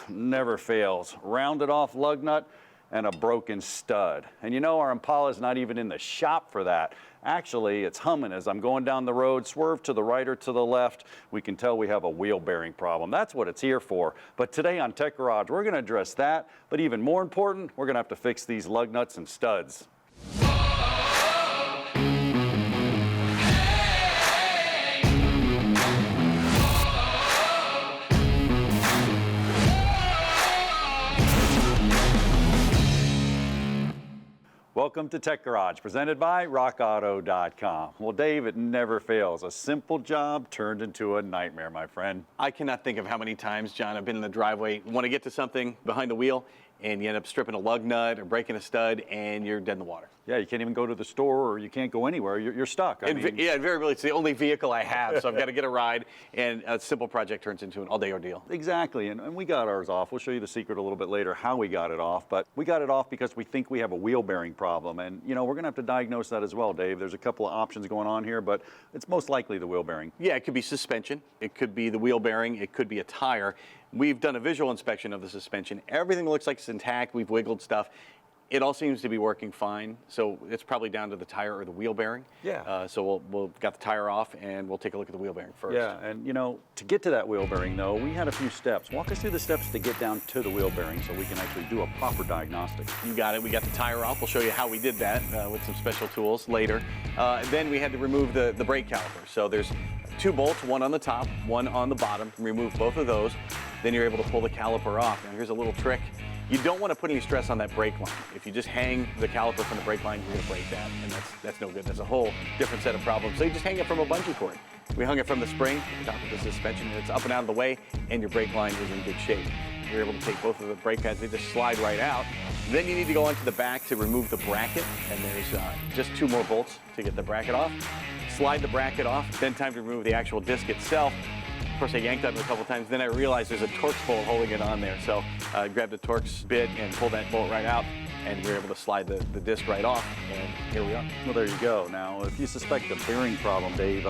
Never fails. Rounded off lug nut and a broken stud. And you know, our Impala's not even in the shop for that. Actually, it's humming as I'm going down the road, swerve to the right or to the left. We can tell we have a wheel bearing problem. That's what it's here for. But today on Tech Garage, we're gonna address that. But even more important, we're gonna have to fix these lug nuts and studs. Welcome to Tech Garage, presented by RockAuto.com. Well, Dave, it never fails. A simple job turned into a nightmare, my friend. I cannot think of how many times, John, I've been in the driveway, want to get to something behind the wheel, and you end up stripping a lug nut or breaking a stud, and you're dead in the water. Yeah, you can't even go to the store, or you can't go anywhere. You're stuck. Yeah, invariably, it's the only vehicle I have, so I've got to get a ride, and a simple project turns into an all-day ordeal. Exactly, and we got ours off. We'll show you the secret a little bit later, how we got it off, but we got it off because we think we have a wheel bearing problem, and you know, we're gonna have to diagnose that as well, Dave. There's a couple of options going on here, but it's most likely the wheel bearing. Yeah, it could be suspension, it could be the wheel bearing, it could be a tire. We've done a visual inspection of the suspension. Everything looks like it's intact. We've wiggled stuff. It all seems to be working fine, so it's probably down to the tire or the wheel bearing. Yeah. So we'll got the tire off, and we'll take a look at the wheel bearing first. Yeah, and you know, to get to that wheel bearing though, we had a few steps. Walk us through the steps to get down to the wheel bearing so we can actually do a proper diagnostic. You got it. We got the tire off. We'll show you how we did that with some special tools later. And then we had to remove the brake caliper. So there's two bolts, one on the top, one on the bottom. Remove both of those. Then you're able to pull the caliper off. Now here's a little trick. You don't want to put any stress on that brake line. If you just hang the caliper from the brake line, you're going to break that, and that's no good. That's a whole different set of problems. So you just hang it from a bungee cord. We hung it from the spring to the top of the suspension, and it's up and out of the way, and your brake line is in good shape. You're able to take both of the brake pads, they just slide right out. Then you need to go onto the back to remove the bracket, and there's just two more bolts to get the bracket off. Slide the bracket off, then time to remove the actual disc itself. Of course, I yanked on it a couple times, then I realized there's a Torx bolt holding it on there. So I grabbed the Torx bit and pulled that bolt right out, and we were able to slide the disc right off, and here we are. Well, there you go. Now, if you suspect a bearing problem, Dave,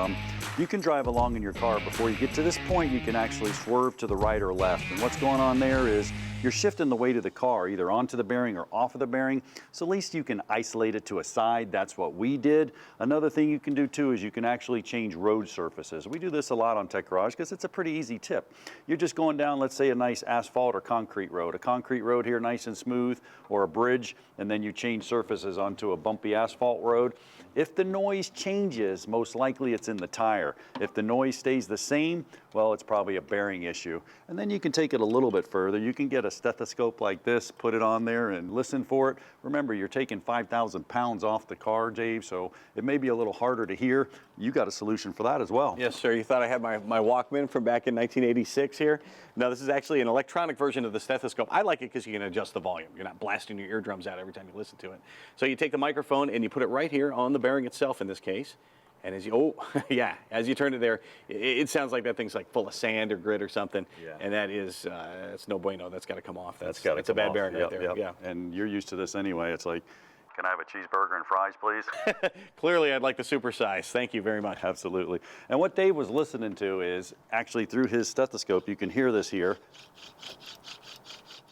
you can drive along in your car. Before you get to this point, you can actually swerve to the right or left. And what's going on there is you're shifting the weight of the car either onto the bearing or off of the bearing. So at least you can isolate it to a side. That's what we did. Another thing you can do too is you can actually change road surfaces. We do this a lot on Tech Garage because it's a pretty easy tip. You're just going down, let's say, a nice asphalt or concrete road. A concrete road here, nice and smooth, or a bridge, and then you change surfaces onto a bumpy asphalt road. If the noise changes, most likely it's in the tire. If the noise stays the same, well, it's probably a bearing issue. And then you can take it a little bit further. You can get a stethoscope like this, put it on there and listen for it. Remember, you're taking 5,000 pounds off the car, Dave, so it may be a little harder to hear. You got a solution for that as well. Yes, sir. You thought I had my Walkman from back in 1986 here. No, this is actually an electronic version of the stethoscope. I like it because you can adjust the volume. You're not blasting your eardrums out every time you listen to it. So you take the microphone and you put it right here on the bearing itself in this case. And as you, yeah, as you turn it there, it sounds like that thing's like full of sand or grit or something. Yeah. And that is, it's no bueno. That's got to come off. That's a bad bearing right there. Yep. Yeah. And you're used to this anyway. It's like, can I have a cheeseburger and fries, please? Clearly, I'd like the supersize. Thank you very much. Absolutely. And what Dave was listening to is actually through his stethoscope. You can hear this here.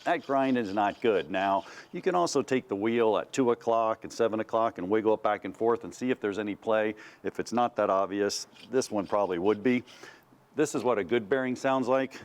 That grind is not good. Now, you can also take the wheel at 2 o'clock and 7 o'clock and wiggle it back and forth and see if there's any play. If it's not that obvious, this one probably would be. This is what a good bearing sounds like.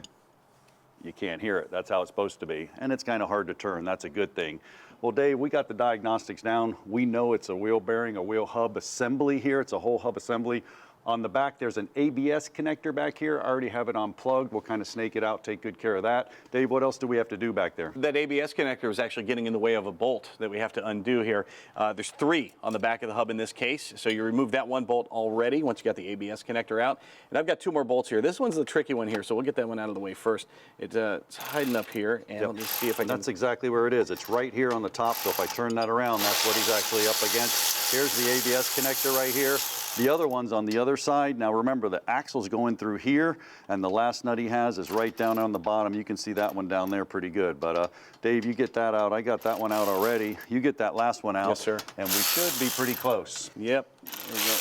You can't hear it. That's how it's supposed to be. And it's kind of hard to turn. That's a good thing. Well, Dave, we got the diagnostics down. We know it's a wheel bearing, a wheel hub assembly here. It's a whole hub assembly. On the back, there's an ABS connector back here. I already have it unplugged. We'll kind of snake it out, take good care of that. Dave, what else do we have to do back there? That ABS connector is actually getting in the way of a bolt that we have to undo here. There's 3 on the back of the hub in this case. So you remove that one bolt already once you got the ABS connector out. And I've got 2 more bolts here. This one's the tricky one here, so we'll get that one out of the way first. It's hiding up here, and let me see if I can... That's exactly where it is. It's right here on the top, so if I turn that around, that's what he's actually up against. Here's the ABS connector right here. The other one's on the other side. Now remember, the axle's going through here, and the last nut he has is right down on the bottom. You can see that one down there pretty good. But Dave, you get that out. I got that one out already. You get that last one out. Yes, sir. And we should be pretty close. Yep. There we go.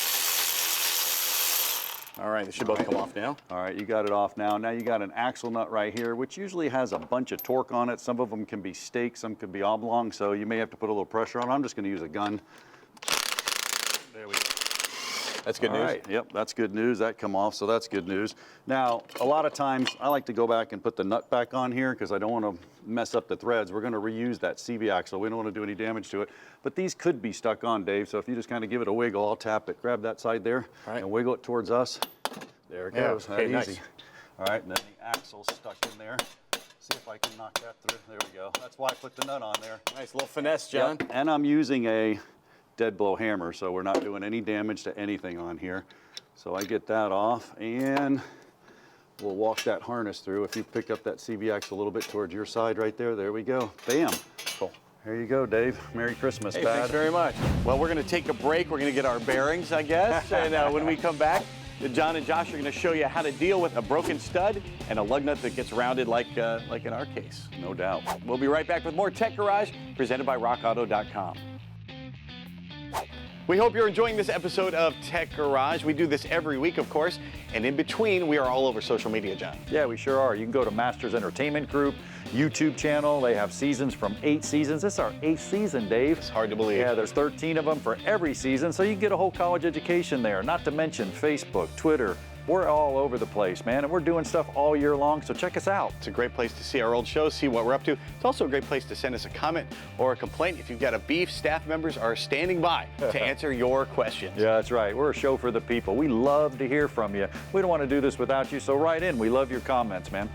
All right, they should both come off now. All right, you got it off now. Now you got an axle nut right here, which usually has a bunch of torque on it. Some of them can be staked, some can be oblong, so you may have to put a little pressure on. I'm just gonna use a gun. There we go. That's good news. All right, yep, that's good news. That come off, so that's good news. Now, a lot of times I like to go back and put the nut back on here because I don't want to mess up the threads. We're going to reuse that CV axle. We don't want to do any damage to it. But these could be stuck on, Dave, so if you just kind of give it a wiggle, I'll tap it. Grab that side there and wiggle it towards us. There it goes. Okay, That nice. easy. All right, and then the axle's stuck in there. See if I can knock that through. There we go. That's why I put the nut on there. Nice little finesse, John. Yep. And I'm using a dead blow hammer, so we're not doing any damage to anything on here. So I get that off, and we'll walk that harness through. If you pick up that CV axle a little bit towards your side right there, there we go. Bam. Cool. There you go, Dave. Merry Christmas, Hey, Dad. thanks very much. Well, we're going to take a break. We're going to get our bearings, I guess. And when we come back, John and Josh are going to show you how to deal with a broken stud and a lug nut that gets rounded like in our case. No doubt. We'll be right back with more Tech Garage presented by RockAuto.com. We hope you're enjoying this episode of Tech Garage. We do this every week, of course, and in between, we are all over social media, John. Yeah, we sure are. You can go to Masters Entertainment Group YouTube channel. They have seasons from 8 seasons. This is our 8th season, Dave. It's hard to believe. Yeah, there's 13 of them for every season, so you can get a whole college education there. Not to mention Facebook, Twitter. We're all over the place, man, and we're doing stuff all year long, so check us out. It's a great place to see our old shows, see what we're up to. It's also a great place to send us a comment or a complaint. If you've got a beef, staff members are standing by to answer your questions. Yeah, that's right. We're a show for the people. We love to hear from you. We don't want to do this without you, so write in. We love your comments, man.